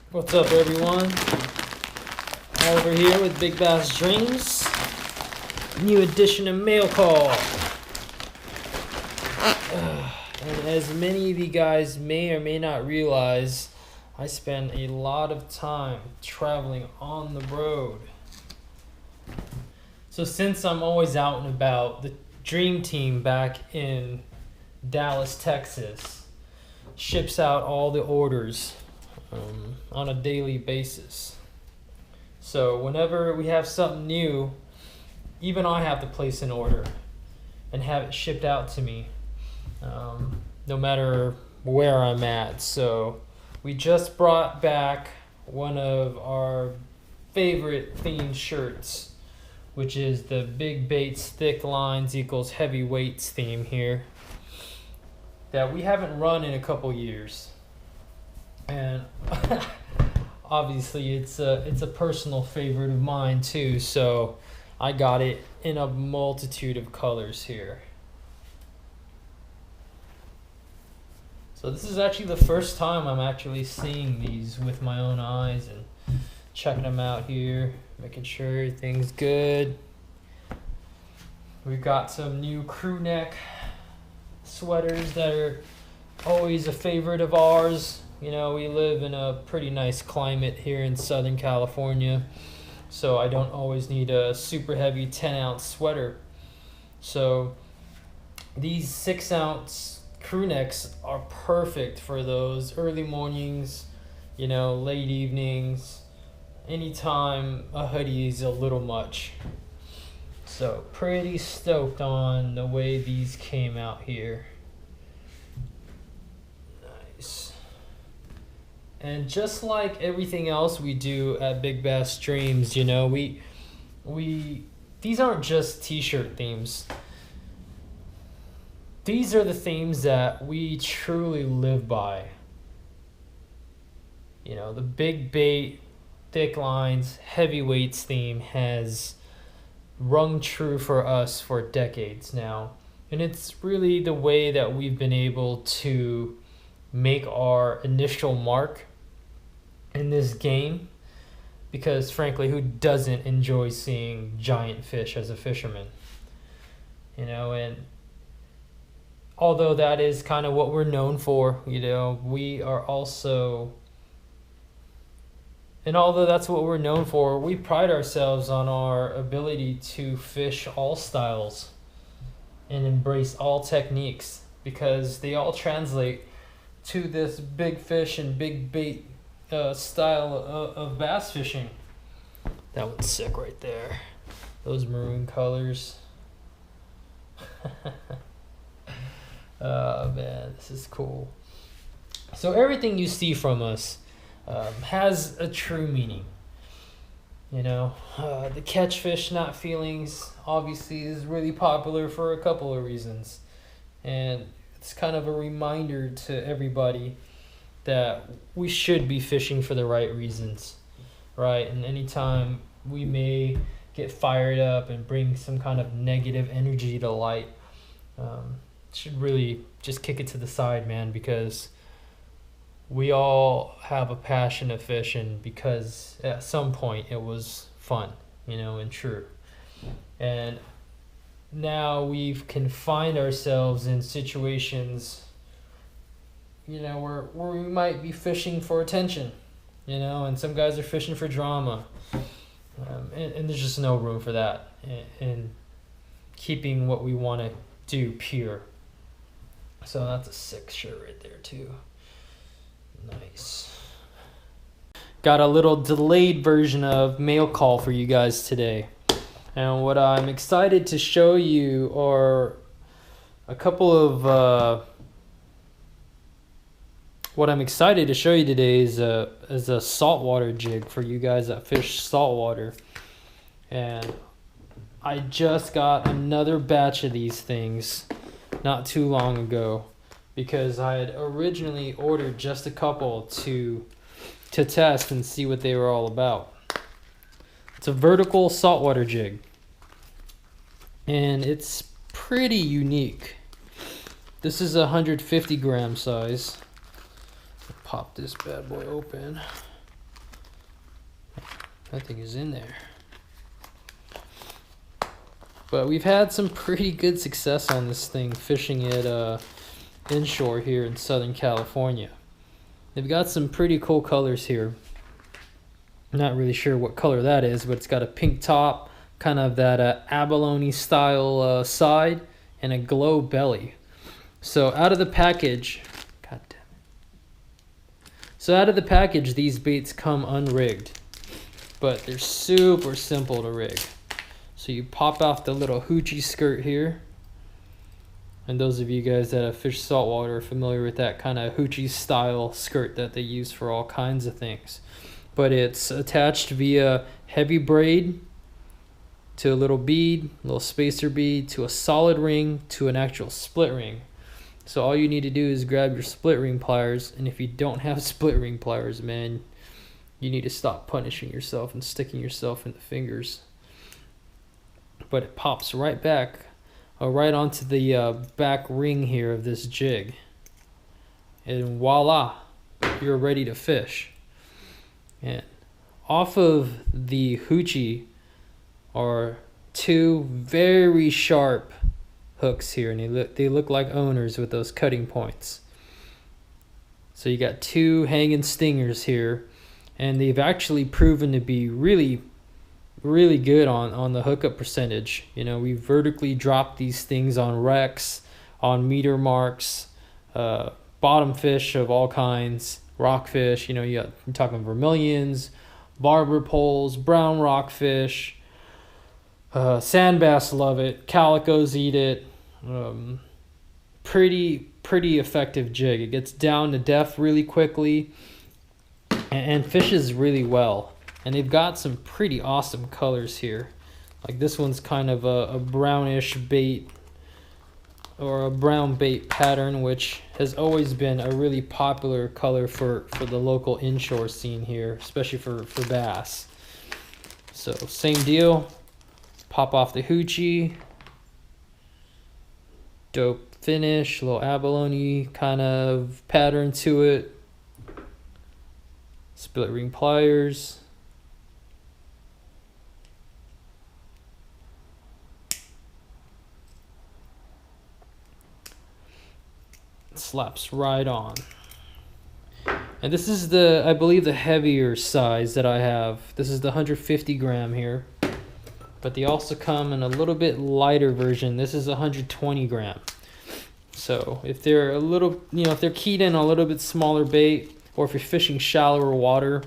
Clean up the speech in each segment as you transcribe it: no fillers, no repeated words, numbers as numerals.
What's up, everyone? Over here with BigBassDreams. New edition of Mail Call. And as many of you guys may or may not realize, I spend a lot of time traveling on the road. So since I'm always out and about, the Dream Team back in Dallas, Texas, ships out all the orders on a daily basis. So whenever we have something new, even I have to place an order and have it shipped out to me, no matter where I'm at. So we just brought back one of our favorite themed shirts, which is the Big Baits Thick Lines equals Heavy Weights theme here, that we haven't run in a couple years. And obviously it's a personal favorite of mine too, so I got it in a multitude of colors here. So this is actually the first time I'm actually seeing these with my own eyes and checking them out here, making sure everything's good. We've got some new crew neck sweaters that are always a favorite of ours. You know, we live in a pretty nice climate here in Southern California, so I don't always need a super heavy 10-ounce sweater. So these 6-ounce crew necks are perfect for those early mornings, you know, late evenings, anytime a hoodie is a little much. So pretty stoked on the way these came out here. Nice. And just like everything else we do at BigBassDreams, you know, these aren't just t-shirt themes. These are the themes that we truly live by. You know, the Big Bait, Thick Lines, Heavy Weights theme has rung true for us for decades now. And it's really the way that we've been able to make our initial mark in this game, because frankly, who doesn't enjoy seeing giant fish as a fisherman? You know, and although that is kind of what we're known for, you know, we are also, and although that's what we're known for, we pride ourselves on our ability to fish all styles and embrace all techniques, because they all translate to this big fish and big bait style of bass fishing. That one's sick right there. Those maroon colors. Oh man, this is cool. So everything you see from us has a true meaning. You know, the catch fish not feelings obviously is really popular for a couple of reasons, and it's kind of a reminder to everybody that we should be fishing for the right reasons, right? And anytime we may get fired up and bring some kind of negative energy to light, should really just kick it to the side, man, because we all have a passion of fishing because at some point it was fun, you know, and true. And now we've confined ourselves in situations, you know, where we might be fishing for attention, you know, and some guys are fishing for drama. And there's just no room for that in keeping what we want to do pure. So that's a sick shirt right there too. Nice. Got a little delayed version of Mail Call for you guys today. And what I'm excited to show you are a couple of what I'm excited to show you today is a saltwater jig for you guys that fish saltwater. And I just got another batch of these things not too long ago, because I had originally ordered just a couple to test and see what they were all about. It's a vertical saltwater jig, and it's pretty unique. This is a 150 gram size. Pop this bad boy open. That thing is in there. But we've had some pretty good success on this thing, fishing it inshore here in Southern California. They've got some pretty cool colors here. I'm not really sure what color that is, but it's got a pink top, kind of that abalone style side, and a glow belly. So out of the package, god damn it. So out of the package, these baits come unrigged, but they're super simple to rig. So you pop off the little hoochie skirt here. And those of you guys that have fished saltwater are familiar with that kind of hoochie style skirt that they use for all kinds of things. But it's attached via heavy braid to a little bead, a little spacer bead, to a solid ring, to an actual split ring. So all you need to do is grab your split ring pliers, and if you don't have split ring pliers, man, you need to stop punishing yourself and sticking yourself in the fingers. But it pops right back, right onto the back ring here of this jig. And voila, you're ready to fish. And off of the hoochie are two very sharp hooks here, and they look like owners with those cutting points. So you got two hanging stingers here, and they've actually proven to be really good on the hookup percentage. You know, we vertically dropped these things on wrecks, on meter marks, bottom fish of all kinds, rockfish. You know, you're talking vermilions, barber poles, brown rockfish, sand bass love it, calicos eat it. Pretty effective jig. It gets down to depth really quickly and fishes really well. And they've got some pretty awesome colors here. Like this one's kind of a brownish bait, or a brown bait pattern, which has always been a really popular color for the local inshore scene here, especially for bass. So same deal, pop off the hoochie, dope finish, little abalone kind of pattern to it, split ring pliers, slaps right on. And this is the, I believe, the heavier size that I have. This is the 150 gram here, but they also come in a little bit lighter version. This is 120 gram. So if they're a little, you know, if they're keyed in a little bit smaller bait, or if you're fishing shallower water,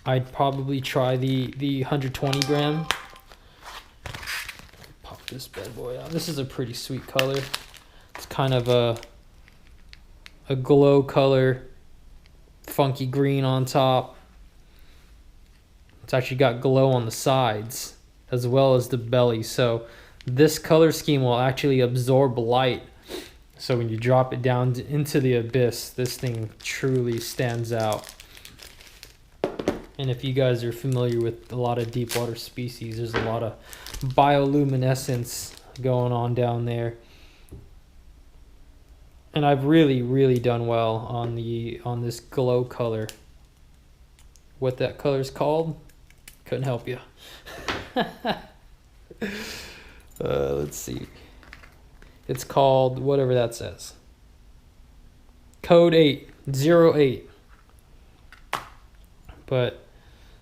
I'd probably try the 120 gram. Pop this bad boy out. This is a pretty sweet color. It's kind of a glow color, funky green on top. It's actually got glow on the sides as well as the belly. So this color scheme will actually absorb light. So when you drop it down into the abyss, this thing truly stands out. And if you guys are familiar with a lot of deep water species, there's a lot of bioluminescence going on down there. And I've really done well on this glow color. What that color is called, couldn't help you. Let's see. It's called whatever that says. Code 808. But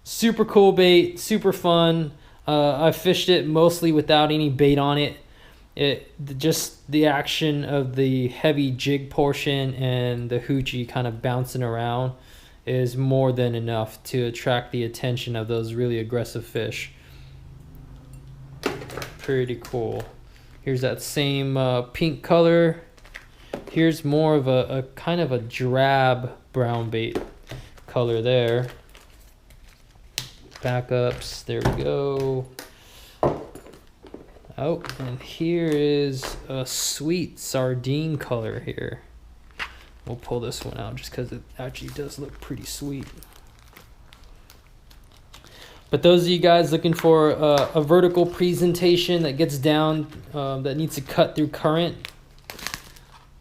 super cool bait, super fun. I fished it mostly without any bait on it. Just the action of the heavy jig portion and the hoochie kind of bouncing around is more than enough to attract the attention of those really aggressive fish. Pretty cool. Here's that same pink color. Here's more of a kind of a drab brown bait color there. Backups, there we go. Oh, and here is a sweet sardine color here. We'll pull this one out just because it actually does look pretty sweet. But those of you guys looking for a vertical presentation that gets down, that needs to cut through current,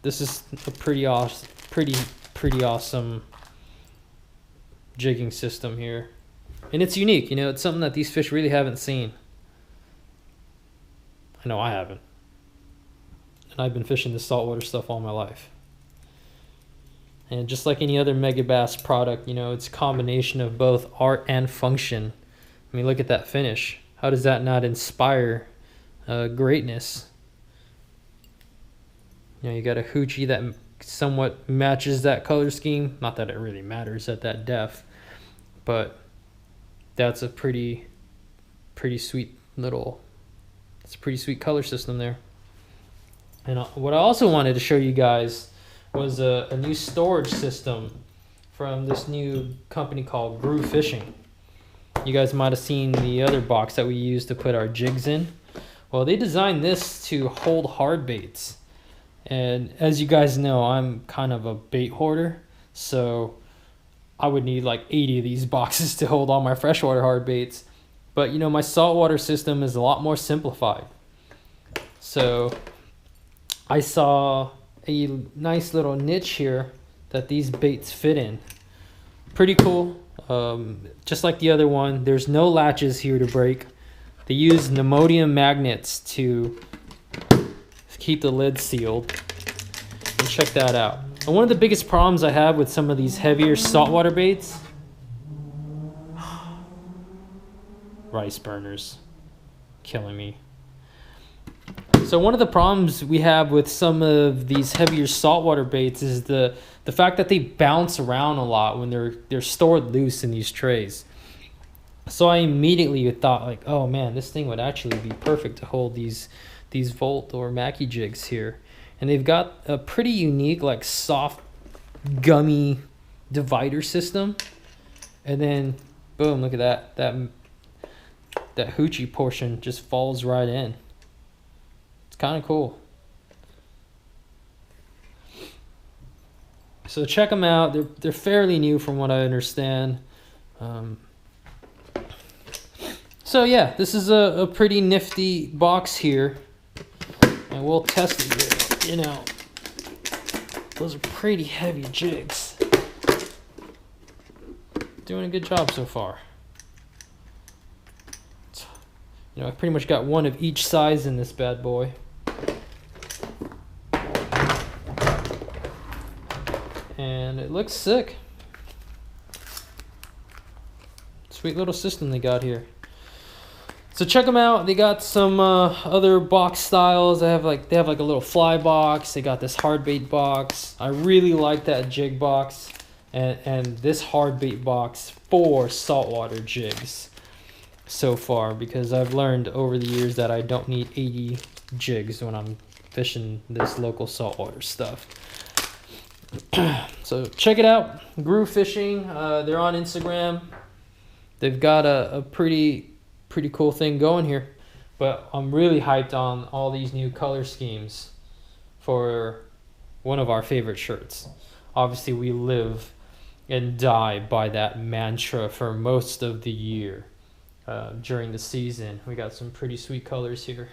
this is a pretty awesome jigging system here. And it's unique, you know, it's something that these fish really haven't seen. I know I haven't. And I've been fishing this saltwater stuff all my life. And just like any other Megabass product, you know, it's a combination of both art and function. I mean, look at that finish. How does that not inspire greatness? You know, you got a hoochie that somewhat matches that color scheme. Not that it really matters at that depth, but that's a pretty sweet little, it's a pretty sweet color system there. And what I also wanted to show you guys was a new storage system from this new company called Gruv Fishing. You guys might have seen the other box that we used to put our jigs in. Well, they designed this to hold hard baits. And as you guys know, I'm kind of a bait hoarder, so I would need like 80 of these boxes to hold all my freshwater hard baits. But you know, my saltwater system is a lot more simplified. So I saw a nice little niche here that these baits fit in. Pretty cool. Just like the other one, there's no latches here to break. They use neodymium magnets to keep the lid sealed. And check that out. And one of the biggest problems I have with some of these heavier saltwater baits, rice burners, killing me. So one of the problems we have with some of these heavier saltwater baits is the fact that they bounce around a lot when they're stored loose in these trays. So I immediately thought like, oh man, this thing would actually be perfect to hold these Volt or Maki jigs here. And they've got a pretty unique, like soft, gummy divider system. And then, boom, look at that. That hoochie portion just falls right in. It's kind of cool. So check them out. They're fairly new from what I understand. So yeah, this is a pretty nifty box here. And we'll test it, you know. Those are pretty heavy jigs. Doing a good job so far. You know, I pretty much got one of each size in this bad boy. And it looks sick. Sweet little system they got here. So check them out. They got some other box styles. They have like a little fly box. They got this hard bait box. I really like that jig box and this hard bait box for saltwater jigs so far, because I've learned over the years that I don't need 80 jigs when I'm fishing this local saltwater stuff. So check it out, Gruv Fishing. They're on Instagram. They've got a pretty cool thing going here, but I'm really hyped on all these new color schemes for one of our favorite shirts. Obviously, we live and die by that mantra for most of the year. During the season, we got some pretty sweet colors here,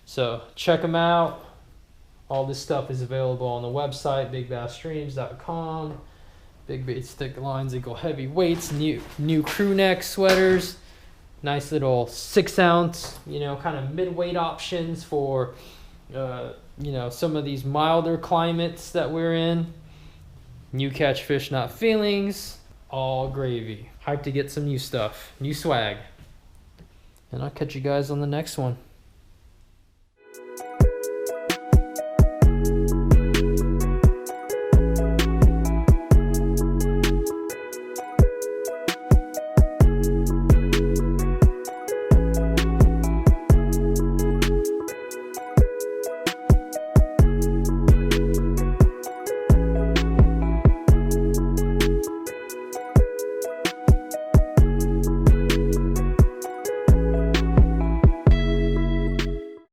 so check them out. All this stuff is available on the website, BigBassDreams.com. Big bait stick lines, equal heavy weights, new crew neck sweaters, nice little 6-ounce, you know, kind of mid-weight options for, you know, some of these milder climates that we're in. New catch fish, not feelings, all gravy. Hyped to get some new stuff, new swag. And I'll catch you guys on the next one.